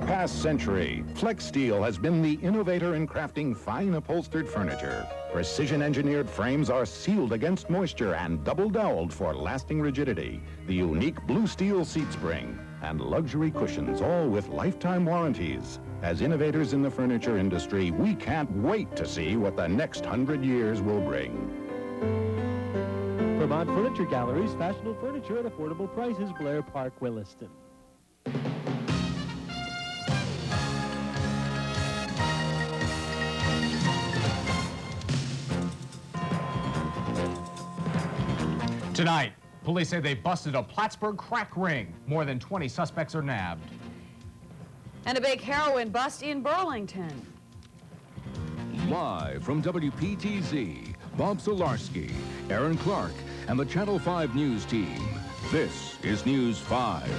the past century, Flex Steel has been the innovator in crafting fine upholstered furniture. Precision-engineered frames are sealed against moisture and double-doweled for lasting rigidity. The unique blue steel seat spring and luxury cushions, all with lifetime warranties. As innovators in the furniture industry, we can't wait to see what the next 100 years will bring. Vermont Furniture Galleries, fashionable furniture at affordable prices, Blair Park, Williston. Tonight, police say they busted a Plattsburgh crack ring. More than 20 suspects are nabbed. And a big heroin bust in Burlington. Live from WPTZ, Bob Solarski, Aaron Clark, and the Channel 5 News team. This is News 5.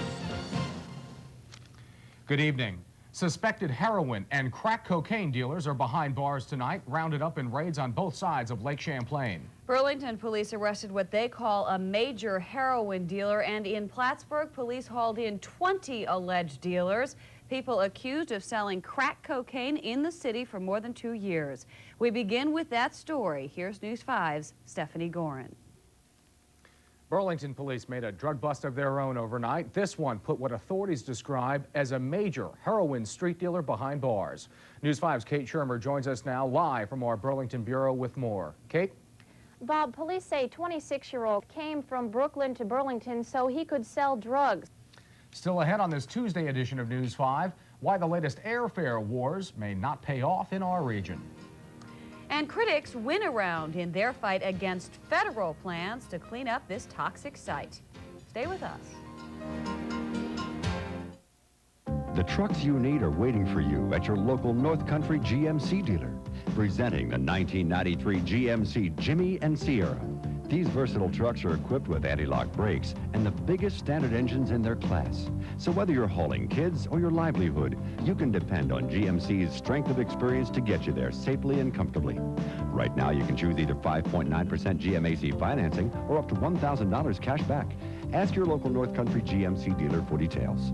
Good evening. Suspected heroin and crack cocaine dealers are behind bars tonight, rounded up in raids on both sides of Lake Champlain. Burlington police arrested what they call a major heroin dealer, and in Plattsburgh, police hauled in 20 alleged dealers, people accused of selling crack cocaine in the city for more than 2 years. We begin with that story. Here's News 5's Stephanie Gorin. Burlington police made a drug bust of their own overnight. This one put what authorities describe as a major heroin street dealer behind bars. News 5's Kate Shermer joins us now live from our Burlington bureau with more. Kate? Bob, police say 26-year-old came from Brooklyn to Burlington so he could sell drugs. Still ahead on this Tuesday edition of News 5, why the latest airfare wars may not pay off in our region. And critics win around in their fight against federal plans to clean up this toxic site. Stay with us. The trucks you need are waiting for you at your local North Country GMC dealer. Presenting the 1993 GMC Jimmy and Sierra. These versatile trucks are equipped with anti-lock brakes and the biggest standard engines in their class. So whether you're hauling kids or your livelihood, you can depend on GMC's strength of experience to get you there safely and comfortably. Right now, you can choose either 5.9% GMAC financing or up to $1,000 cash back. Ask your local North Country GMC dealer for details.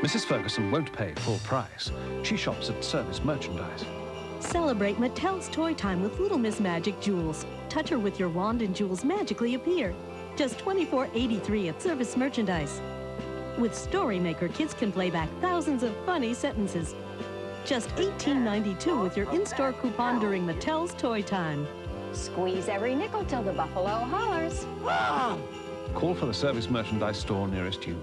Mrs. Ferguson won't pay full price. She shops at Service Merchandise. Celebrate Mattel's Toy Time with Little Miss Magic Jewels. Touch her with your wand and jewels magically appear. Just $24.83 at Service Merchandise. With Storymaker, kids can play back thousands of funny sentences. Just $18.92 with your in-store coupon during Mattel's Toy Time. Squeeze every nickel till the buffalo hollers. Ah! Call for the Service Merchandise store nearest you.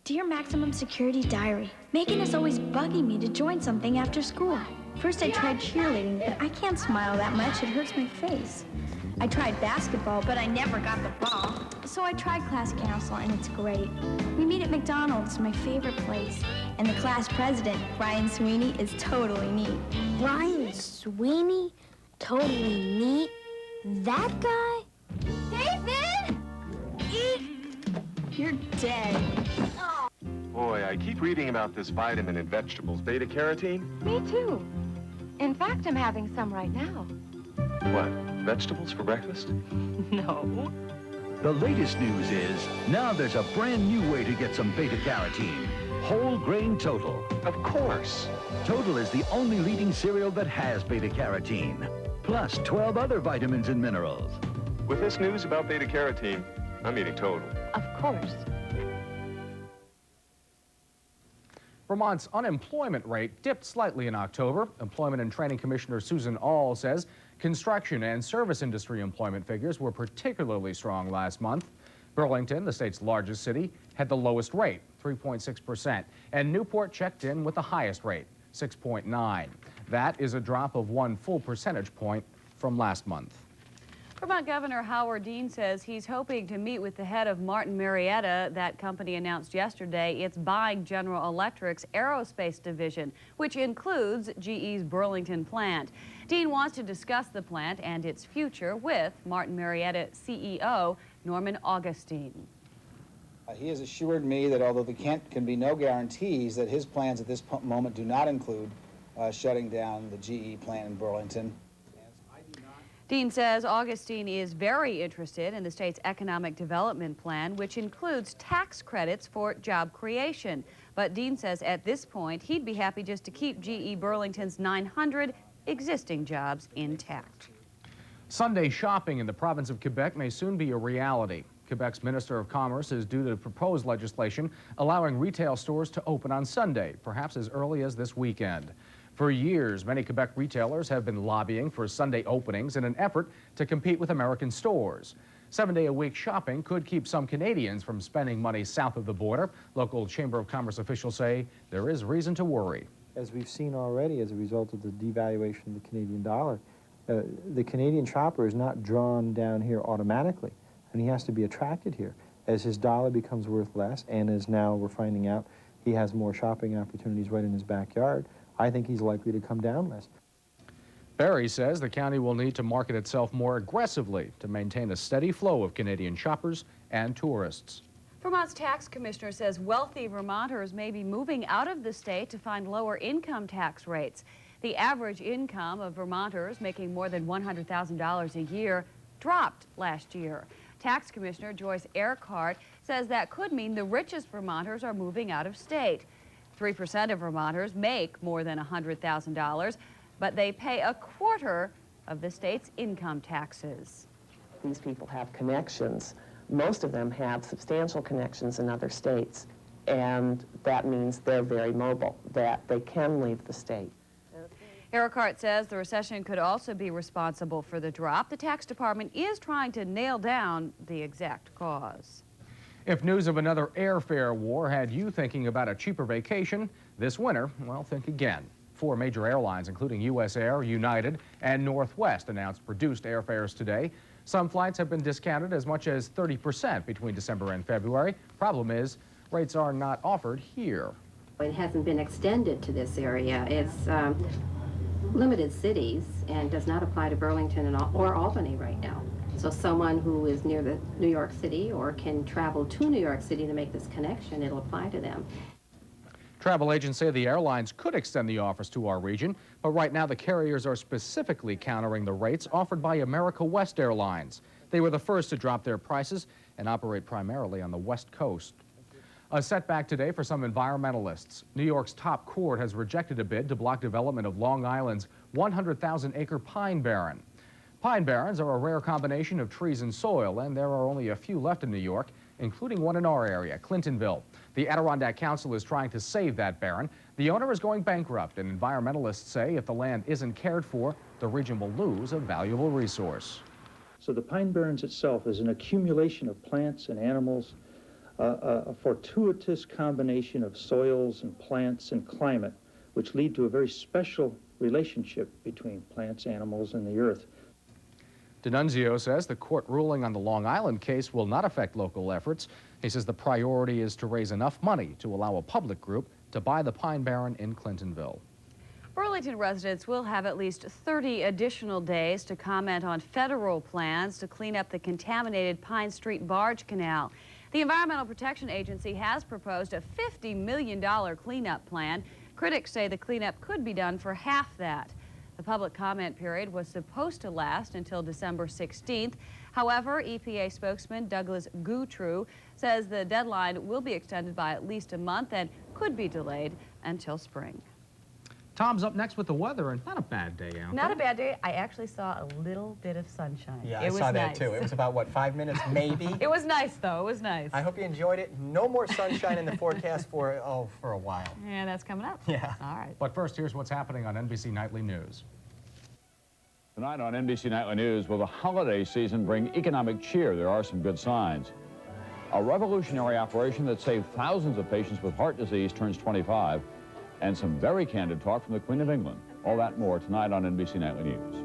Dear Maximum Security Diary, Megan is always bugging me to join something after school. First I tried cheerleading, but I can't smile that much, it hurts my face. I tried basketball, but I never got the ball. So I tried class council, and it's great. We meet at McDonald's, my favorite place. And the class president, Brian Sweeney, is totally neat. Brian Sweeney? Totally neat? That guy? David! Eek! You're dead. Boy, I keep reading about this vitamin in vegetables, beta-carotene. Me too. In fact, I'm having some right now. What, vegetables for breakfast? No. The latest news is, now there's a brand new way to get some beta-carotene. Whole grain Total. Of course. Total is the only leading cereal that has beta-carotene. Plus 12 other vitamins and minerals. With this news about beta-carotene, I'm eating Total. Of course. Vermont's unemployment rate dipped slightly in October. Employment and Training Commissioner Susan Aul says construction and service industry employment figures were particularly strong last month. Burlington, the state's largest city, had the lowest rate, 3.6%, and Newport checked in with the highest rate, 6.9%. That is a drop of 1 full percentage point from last month. Vermont Governor Howard Dean says he's hoping to meet with the head of Martin Marietta. That company announced yesterday it's buying General Electric's aerospace division, which includes GE's Burlington plant. Dean wants to discuss the plant and its future with Martin Marietta CEO Norman Augustine. He has assured me that although there can be no guarantees, that his plans at this moment do not include shutting down the GE plant in Burlington. Dean says Augustine is very interested in the state's economic development plan, which includes tax credits for job creation. But Dean says at this point, he'd be happy just to keep GE Burlington's 900 existing jobs intact. Sunday shopping in the province of Quebec may soon be a reality. Quebec's Minister of Commerce is due to propose legislation allowing retail stores to open on Sunday, perhaps as early as this weekend. For years, many Quebec retailers have been lobbying for Sunday openings in an effort to compete with American stores. 7-day-a-week shopping could keep some Canadians from spending money south of the border. Local Chamber of Commerce officials say there is reason to worry. As we've seen already as a result of the devaluation of the Canadian dollar, the Canadian shopper is not drawn down here automatically, and he has to be attracted here. As his dollar becomes worth less, and as now we're finding out he has more shopping opportunities right in his backyard, I think he's likely to come down less. Barry says the county will need to market itself more aggressively to maintain a steady flow of Canadian shoppers and tourists. Vermont's tax commissioner says wealthy Vermonters may be moving out of the state to find lower income tax rates. The average income of Vermonters making more than $100,000 a year dropped last year. Tax Commissioner Joyce Earhart says that could mean the richest Vermonters are moving out of state. 3% of Vermonters make more than $100,000, but they pay a quarter of the state's income taxes. These people have connections. Most of them have substantial connections in other states, and that means they're very mobile, that they can leave the state. Earhart says the recession could also be responsible for the drop. The tax department is trying to nail down the exact cause. If news of another airfare war had you thinking about a cheaper vacation this winter, well, think again. 4 major airlines, including US Air, United, and Northwest, announced reduced airfares today. Some flights have been discounted as much as 30% between December and February. Problem is, rates are not offered here. It hasn't been extended to this area. It's limited cities and does not apply to Burlington or Albany right now. So someone who is near the New York City or can travel to New York City to make this connection, it'll apply to them. Travel agents say the airlines could extend the offers to our region, but right now the carriers are specifically countering the rates offered by America West Airlines. They were the first to drop their prices and operate primarily on the West Coast. A setback today for some environmentalists. New York's top court has rejected a bid to block development of Long Island's 100,000-acre pine barren. Pine barrens are a rare combination of trees and soil, and there are only a few left in New York, including one in our area, Clintonville. The Adirondack Council is trying to save that barren. The owner is going bankrupt, and environmentalists say if the land isn't cared for, the region will lose a valuable resource. So the pine barrens itself is an accumulation of plants and animals, a fortuitous combination of soils and plants and climate, which lead to a very special relationship between plants, animals, and the earth. D'Annunzio says the court ruling on the Long Island case will not affect local efforts. He says the priority is to raise enough money to allow a public group to buy the pine barren in Clintonville. Burlington residents will have at least 30 additional days to comment on federal plans to clean up the contaminated Pine Street Barge Canal. The Environmental Protection Agency has proposed a $50 million cleanup plan. Critics say the cleanup could be done for half that. The public comment period was supposed to last until December 16th. However, EPA spokesman Douglas Gutrue says the deadline will be extended by at least a month and could be delayed until spring. Tom's up next with the weather, and not a bad day out Not there. a bad day. I actually saw a little bit of sunshine. Yeah, it I was saw that nice. too. It was about, what, 5 minutes maybe? It was nice, though. It was nice. I hope you enjoyed it. No more sunshine in the forecast for a while. Yeah, that's coming up. Yeah. All right. But first, here's what's happening on NBC Nightly News. Tonight on NBC Nightly News, will the holiday season bring economic cheer? There are some good signs. A revolutionary operation that saved thousands of patients with heart disease turns 25, and some very candid talk from the Queen of England. All that more tonight on NBC Nightly News.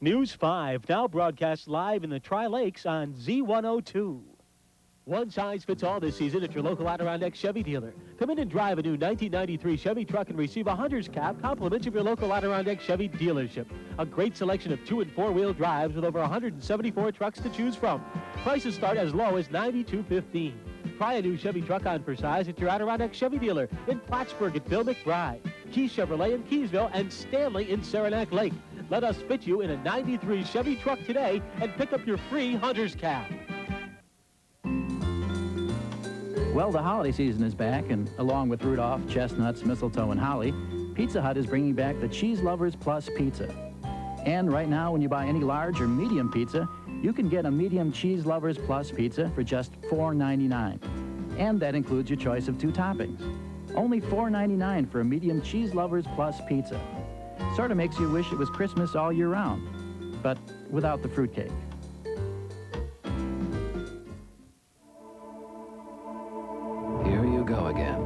News 5 now broadcasts live in the Tri-Lakes on Z102. One size fits all this season at your local Adirondack Chevy dealer. Come in and drive a new 1993 Chevy truck and receive a hunter's cap, compliments of your local Adirondack Chevy dealership. A great selection of 2- and 4-wheel drives with over 174 trucks to choose from. Prices start as low as $92.15. Try a new Chevy truck on for size at your Adirondack Chevy dealer in Plattsburgh at Bill McBride, Keys Chevrolet in Keysville, and Stanley in Saranac Lake. Let us fit you in a 93 Chevy truck today and pick up your free hunter's cap. Well, the holiday season is back, and along with Rudolph, chestnuts, mistletoe, and holly, Pizza Hut is bringing back the Cheese Lovers Plus Pizza. And right now, when you buy any large or medium pizza, you can get a medium Cheese Lovers Plus Pizza for just $4.99. And that includes your choice of 2 toppings. Only $4.99 for a medium Cheese Lovers Plus Pizza. Sort of makes you wish it was Christmas all year round, but without the fruitcake. Here you go again,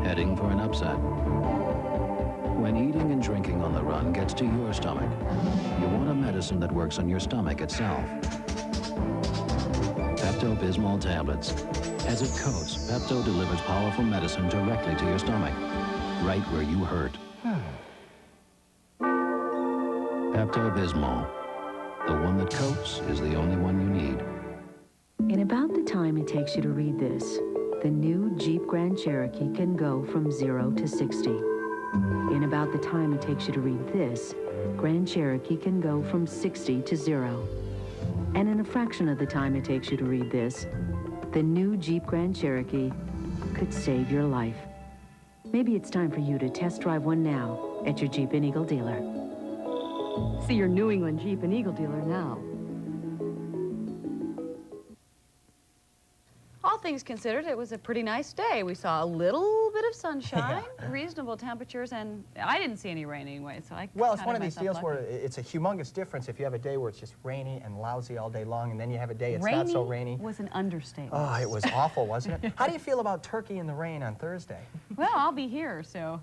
heading for an upset. When eating and drinking on the run gets to your stomach, you want a medicine that works on your stomach itself. Pepto-Bismol tablets. As it coats, Pepto delivers powerful medicine directly to your stomach, right where you hurt. Pepto-Bismol. The one that coats is the only one you need. In about the time it takes you to read this, the new Jeep Grand Cherokee can go from 0 to 60. In about the time it takes you to read this, Grand Cherokee can go from 60 to 0. And in a fraction of the time it takes you to read this, the new Jeep Grand Cherokee could save your life. Maybe it's time for you to test drive one now at your Jeep and Eagle dealer. See your New England Jeep and Eagle dealer now. All things considered, it was a pretty nice day. We saw a little bit of sunshine, reasonable temperatures, and I didn't see any rain anyway, so I Well, it's one of these deals where it's a humongous difference if you have a day where it's just rainy and lousy all day long, and then you have a day it's not so rainy. Was an understatement. Oh, it was awful, wasn't it? How do you feel about turkey in the rain on Thursday? Well, I'll be here, so.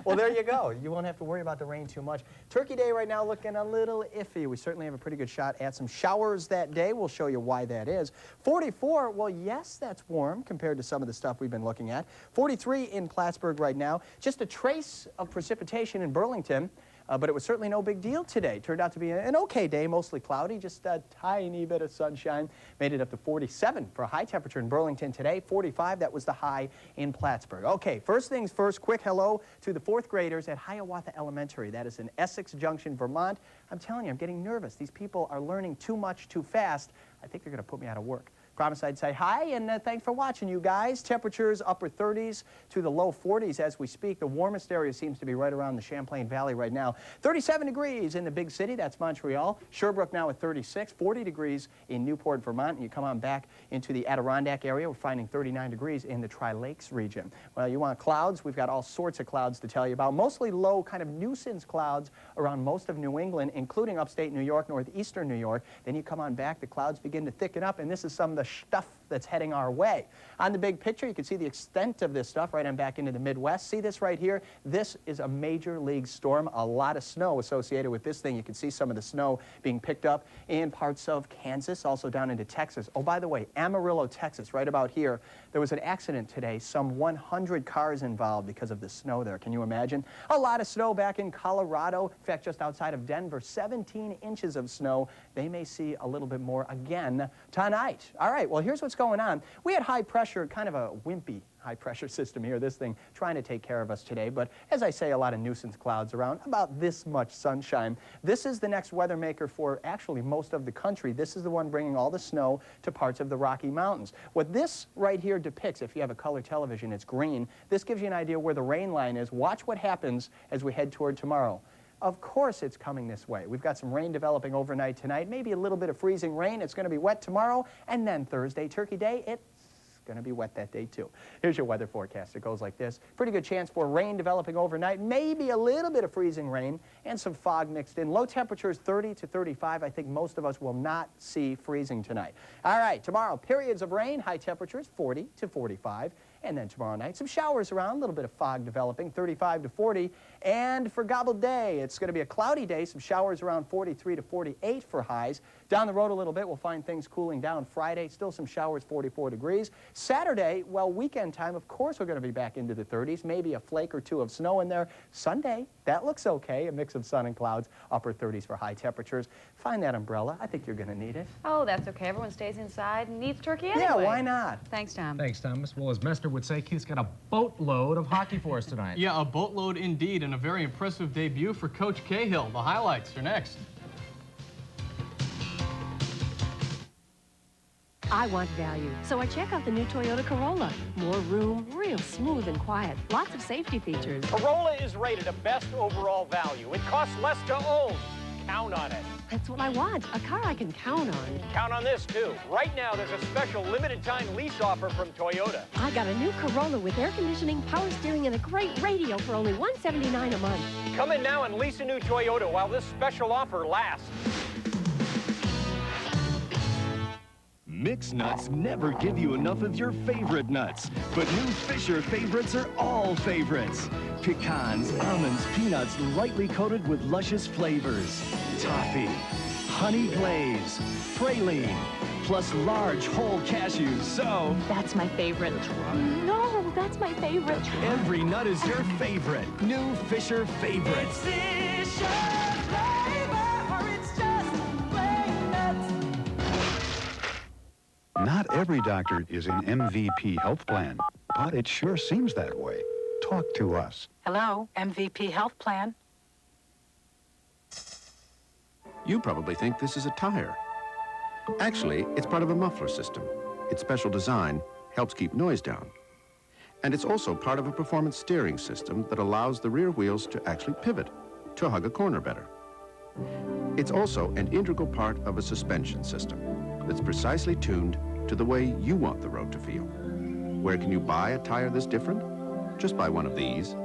Well, there you go. You won't have to worry about the rain too much. Turkey Day right now looking a little iffy. We certainly have a pretty good shot at some showers that day. We'll show you why that is. 44, well, yes, that's warm compared to some of the stuff we've been looking at. 43 in Plattsburgh right now. Just a trace of precipitation in Burlington. But it was certainly no big deal today. Turned out to be an okay day, mostly cloudy, just a tiny bit of sunshine. Made it up to 47 for a high temperature in Burlington today. 45, that was the high in Plattsburgh. Okay, first things first, quick hello to the 4th graders at Hiawatha Elementary. That is in Essex Junction, Vermont. I'm telling you, I'm getting nervous. These people are learning too much too fast. I think they're going to put me out of work. Promise I'd say hi, and thanks for watching, you guys. Temperatures upper 30s to the low 40s as we speak. The warmest area seems to be right around the Champlain Valley right now. 37 degrees in the big city, that's Montreal. Sherbrooke now at 36, 40 degrees in Newport, Vermont. And you come on back into the Adirondack area, we're finding 39 degrees in the Tri-Lakes region. Well, you want clouds? We've got all sorts of clouds to tell you about. Mostly low kind of nuisance clouds around most of New England, including upstate New York, northeastern New York. Then you come on back, the clouds begin to thicken up, and this is some of the stuff that's heading our way. On the big picture, you can see the extent of this stuff right on back into the Midwest. See this right here? This is a major league storm. A lot of snow associated with this thing. You can see some of the snow being picked up in parts of Kansas, also down into Texas. Oh, by the way, Amarillo, Texas, right about here, there was an accident today. Some 100 cars involved because of the snow there. Can you imagine? A lot of snow back in Colorado. In fact, just outside of Denver, 17 inches of snow. They may see a little bit more again tonight. All right, well, here's what's going on. We had high pressure, kind of a wimpy high pressure system here, this thing trying to take care of us today, but as I say, a lot of nuisance clouds around, about this much sunshine. This is the next weather maker for actually most of the country. This is the one bringing all the snow to parts of the Rocky Mountains. What this right here depicts, if you have a color television, it's green. This gives you an idea where the rain line is. Watch what happens as we head toward tomorrow. Of course it's coming this way. We've got some rain developing overnight tonight, maybe a little bit of freezing rain. It's going to be wet tomorrow, and then Thursday, Turkey Day, it's going to be wet that day too. Here's your weather forecast. It goes like this. Pretty good chance for rain developing overnight, maybe a little bit of freezing rain and some fog mixed in. Low temperatures 30 to 35. I think most of us will not see freezing tonight. All right, tomorrow, periods of rain, high temperatures 40 to 45. And then tomorrow night, some showers around, a little bit of fog developing, 35 to 40. And for Gobble Day, it's going to be a cloudy day, some showers around 43 to 48 for highs. Down the road a little bit, we'll find things cooling down. Friday, still some showers, 44 degrees. Saturday, well, weekend time, of course, we're going to be back into the 30s, maybe a flake or two of snow in there. Sunday, that looks okay, a mix of sun and clouds, upper 30s for high temperatures. Find that umbrella. I think you're going to need it. Oh, that's okay. Everyone stays inside and eats turkey anyway. Yeah, why not? Thanks, Tom. Thanks, Thomas. Well, as Mester would say, Keith's got a boatload of hockey for us tonight. Yeah, a boatload indeed, and a very impressive debut for Coach Cahill. The highlights are next. I want value, so I check out the new Toyota Corolla. More room, real smooth and quiet. Lots of safety features. Corolla is rated a best overall value. It costs less to own. Count on it. That's what I want, a car I can count on. Count on this, too. Right now, there's a special limited-time lease offer from Toyota. I got a new Corolla with air conditioning, power steering, and a great radio for only $179 a month. Come in now and lease a new Toyota while this special offer lasts. Mixed nuts never give you enough of your favorite nuts, but new Fisher favorites are all favorites. Pecans, almonds, peanuts, lightly coated with luscious flavors. Toffee, honey glaze, praline, plus large whole cashews, so... That's my favorite. No, that's my favorite. Every nut is your favorite. New Fisher favorites. It's Fisher flavor, it's just plain nuts. Not every doctor is in MVP Health Plan, but it sure seems that way. Talk to us. Hello, MVP Health Plan. You probably think this is a tire. Actually, it's part of a muffler system. Its special design helps keep noise down. And it's also part of a performance steering system that allows the rear wheels to actually pivot, to hug a corner better. It's also an integral part of a suspension system that's precisely tuned to the way you want the road to feel. Where can you buy a tire this different? Just buy one of these.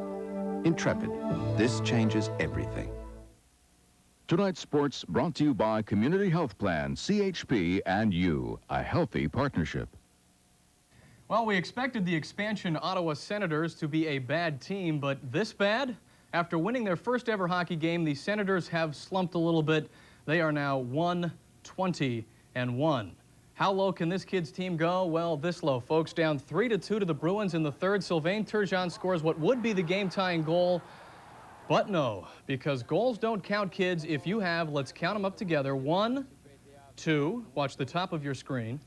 Intrepid. This changes everything. Tonight's sports brought to you by Community Health Plan, CHP, and you, a healthy partnership. Well, we expected the expansion Ottawa Senators to be a bad team, but this bad? After winning their first ever hockey game, the Senators have slumped a little bit. They are now 1-20-1. How low can this kid's team go? Well, this low, folks. Down 3-2 to the Bruins in the third. Sylvain Turgeon scores what would be the game-tying goal. But no, because goals don't count, kids. If you have, let's count them up together. 1, 2, watch the top of your screen.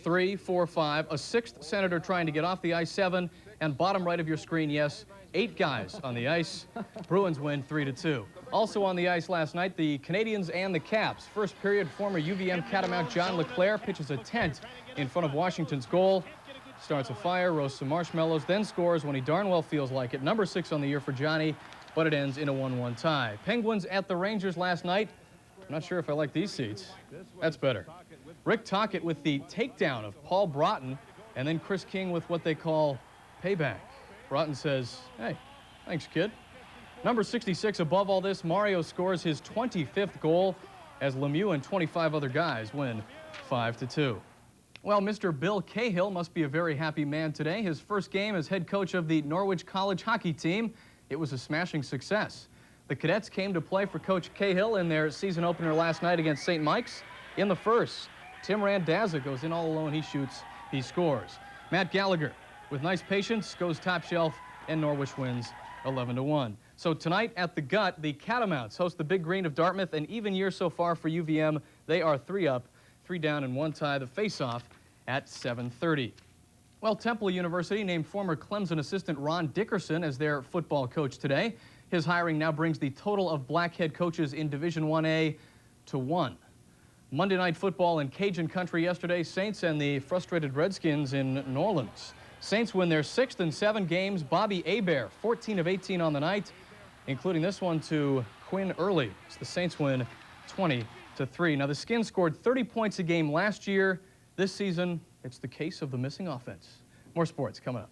3, 4, 5, a sixth Senator trying to get off the ice, 7, and bottom right of your screen, yes, 8 guys on the ice. Bruins win 3-2. Also on the ice last night, the Canadians and the Caps. First period, former UVM Catamount John LeClaire pitches a tent in front of Washington's goal. Starts a fire, roasts some marshmallows, then scores when he darn well feels like it. Number 6 on the year for Johnny, but it ends in a 1-1 tie. Penguins at the Rangers last night. I'm not sure if I like these seats. That's better. Rick Tocchet with the takedown of Paul Broughton, and then Chris King with what they call payback. Broughton says, hey, thanks, kid. Number 66 above all this, Mario scores his 25th goal as Lemieux and 25 other guys win 5-2. Well, Mr. Bill Cahill must be a very happy man today. His first game as head coach of the Norwich College hockey team, it was a smashing success. The Cadets came to play for Coach Cahill in their season opener last night against St. Mike's. In the first, Tim Randazza goes in all alone. He shoots, he scores. Matt Gallagher, with nice patience, goes top shelf, and Norwich wins 11-1. So tonight at the Gut, the Catamounts host the Big Green of Dartmouth. An even year so far for UVM. They are 3 up, 3 down, and 1 tie. The face-off at 7:30. Well, Temple University named former Clemson assistant Ron Dickerson as their football coach today. His hiring now brings the total of black head coaches in Division 1A to 1. Monday Night Football in Cajun country yesterday, Saints and the frustrated Redskins in New Orleans. Saints win their 6th in 7 games. Bobby Hebert, 14 of 18 on the night, including this one to Quinn Early. So the Saints win 20-3. Now, the Skins scored 30 points a game last year. This season, it's the case of the missing offense. More sports coming up.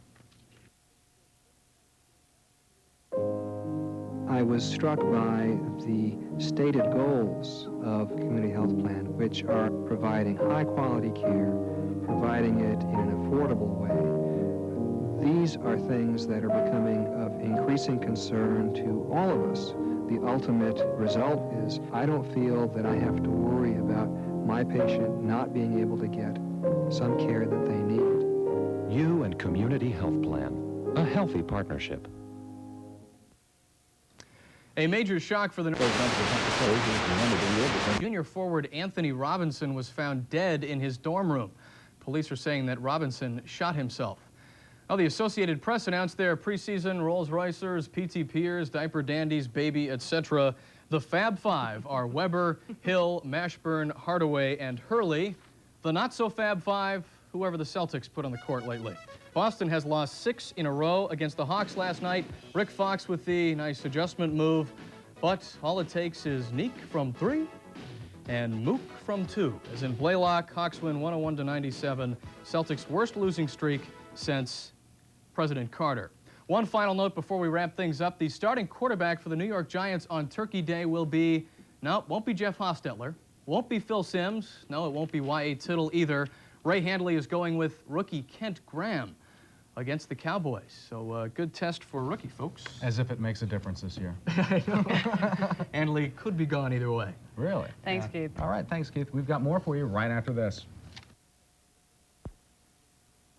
I was struck by the stated goals of Community Health Plan, which are providing high-quality care, providing it in an affordable way. These are things that are becoming of increasing concern to all of us. The ultimate result is I don't feel that I have to worry about my patient not being able to get some care that they need. You and Community Health Plan, a healthy partnership. A major shock for the junior forward Anthony Robinson was found dead in his dorm room. Police are saying that Robinson shot himself. Well, the Associated Press announced their preseason Rolls-Roycers, PTPers, diaper dandies, baby, etc. The Fab Five are Weber, Hill, Mashburn, Hardaway, and Hurley. The not-so-Fab Five, whoever the Celtics put on the court lately. Boston has lost 6 in a row against the Hawks last night. Rick Fox with the nice adjustment move. But all it takes is Neek from 3 and Mook from 2. As in Blaylock, Hawks win 101-97. Celtics' worst losing streak since President Carter. One final note before we wrap things up. The starting quarterback for the New York Giants on Turkey Day will be, no, won't be Jeff Hostetler. Won't be Phil Simms. No, it won't be Y.A. Tittle either. Ray Handley is going with rookie Kent Graham against the Cowboys. So good test for rookie, folks. As if it makes a difference this year. I know. Handley could be gone either way. Really? Thanks, Keith. All right, thanks, Keith. We've got more for you right after this.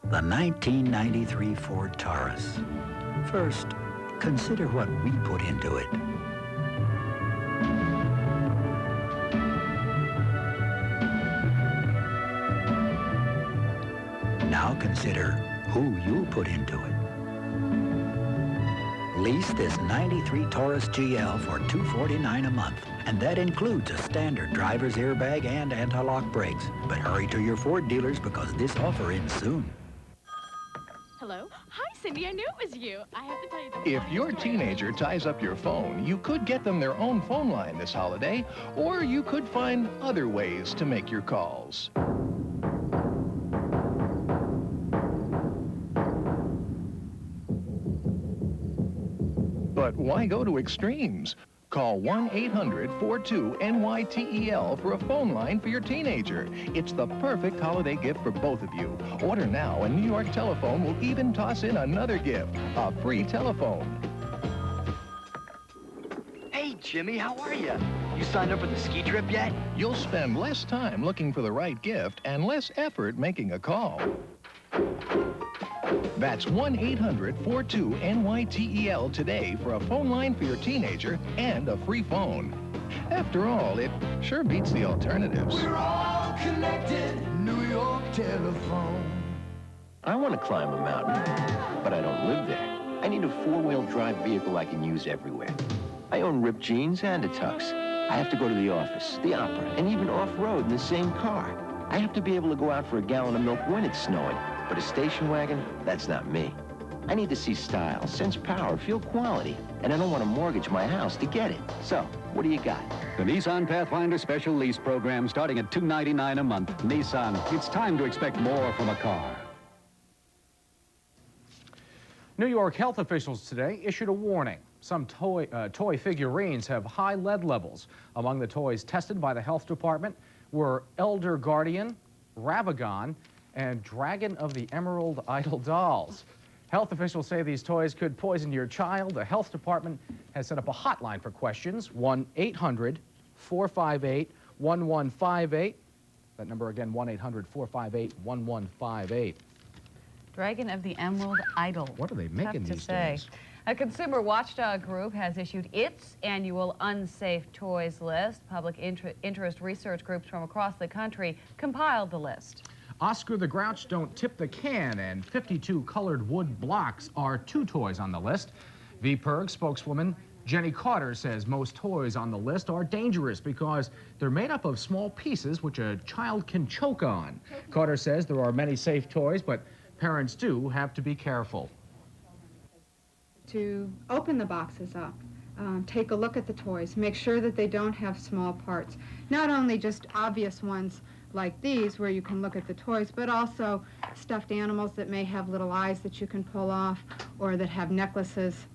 The 1993 Ford Taurus. First, consider what we put into it. Now consider who you'll put into it. Lease this 93 Taurus GL for $249 a month, and that includes a standard driver's airbag and anti-lock brakes. But hurry to your Ford dealers because this offer ends soon. Hello? Hi, Cindy. I knew it was you. I have to tell you that. If your teenager ties up your phone, you could get them their own phone line this holiday, or you could find other ways to make your calls. But why go to extremes? Call 1-800-42-NYTEL for a phone line for your teenager. It's the perfect holiday gift for both of you. Order now, and New York Telephone will even toss in another gift, a free telephone. Hey, Jimmy, how are you? You signed up for the ski trip yet? You'll spend less time looking for the right gift and less effort making a call. That's 1-800-42-NYTEL today for a phone line for your teenager and a free phone. After all, it sure beats the alternatives. We're all connected, New York Telephone. I want to climb a mountain, but I don't live there. I need a four-wheel drive vehicle I can use everywhere. I own ripped jeans and a tux. I have to go to the office, the opera, and even off-road in the same car. I have to be able to go out for a gallon of milk when it's snowing. But a station wagon, that's not me. I need to see style, sense power, feel quality, and I don't want to mortgage my house to get it. So, what do you got? The Nissan Pathfinder Special Lease Program starting at $299 a month. Nissan, it's time to expect more from a car. New York health officials today issued a warning. Some toy figurines have high lead levels. Among the toys tested by the health department were Elder Guardian, Ravagon, and Dragon of the Emerald Idol dolls. Health officials say these toys could poison your child. The health department has set up a hotline for questions, 1-800-458-1158. That number again, 1-800-458-1158. Dragon of the Emerald Idol. What are they making these days? A consumer watchdog group has issued its annual unsafe toys list. Public interest research groups from across the country compiled the list. Oscar the Grouch Don't Tip the Can and 52 colored wood blocks are 2 toys on the list. VPIRG spokeswoman Jenny Carter says most toys on the list are dangerous because they're made up of small pieces which a child can choke on. Carter says there are many safe toys, but parents do have to be careful. To open the boxes up, take a look at the toys, make sure that they don't have small parts. Not only just obvious ones like these where you can look at the toys, but also stuffed animals that may have little eyes that you can pull off or that have necklaces.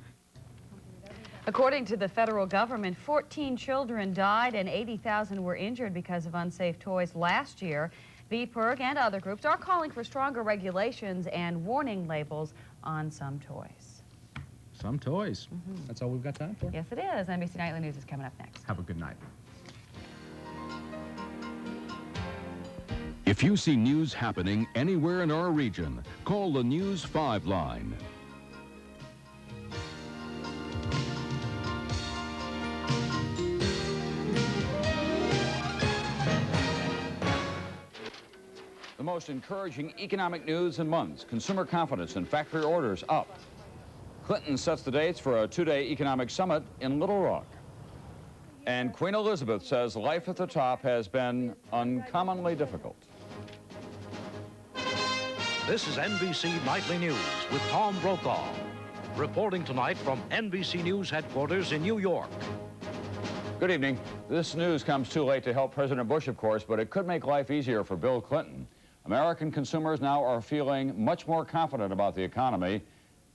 According to the federal government, 14 children died and 80,000 were injured because of unsafe toys last year. VPIRG and other groups are calling for stronger regulations and warning labels on some toys. Some toys. That's all we've got time for. Yes, it is. NBC Nightly News is coming up next. Have a good night. If you see news happening anywhere in our region, call the News 5 line. The most encouraging economic news in months. Consumer confidence and factory orders up. Clinton sets the dates for a two-day economic summit in Little Rock. And Queen Elizabeth says life at the top has been uncommonly difficult. This is NBC Nightly News with Tom Brokaw, reporting tonight from NBC News headquarters in New York. Good evening. This news comes too late to help President Bush, of course, but it could make life easier for Bill Clinton. American consumers now are feeling much more confident about the economy,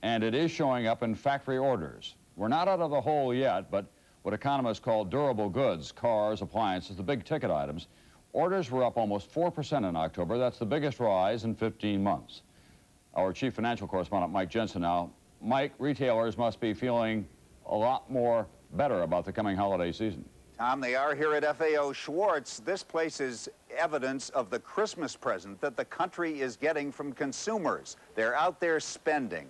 and it is showing up in factory orders. We're not out of the hole yet, but what economists call durable goods, cars, appliances, the big ticket items, orders were up almost 4% in October. That's the biggest rise in 15 months. Our chief financial correspondent, Mike Jensen, now. Mike, retailers must be feeling a lot more better about the coming holiday season. Tom, they are here at FAO Schwartz. This place is evidence of the Christmas present that the country is getting from consumers. They're out there spending.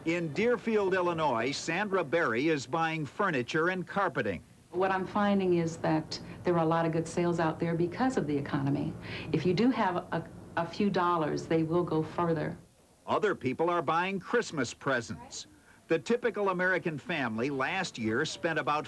In Deerfield, Illinois, Sandra Berry is buying furniture and carpeting. What I'm finding is that there are a lot of good sales out there because of the economy. If you do have a few dollars, they will go further. Other people are buying Christmas presents. The typical American family last year spent about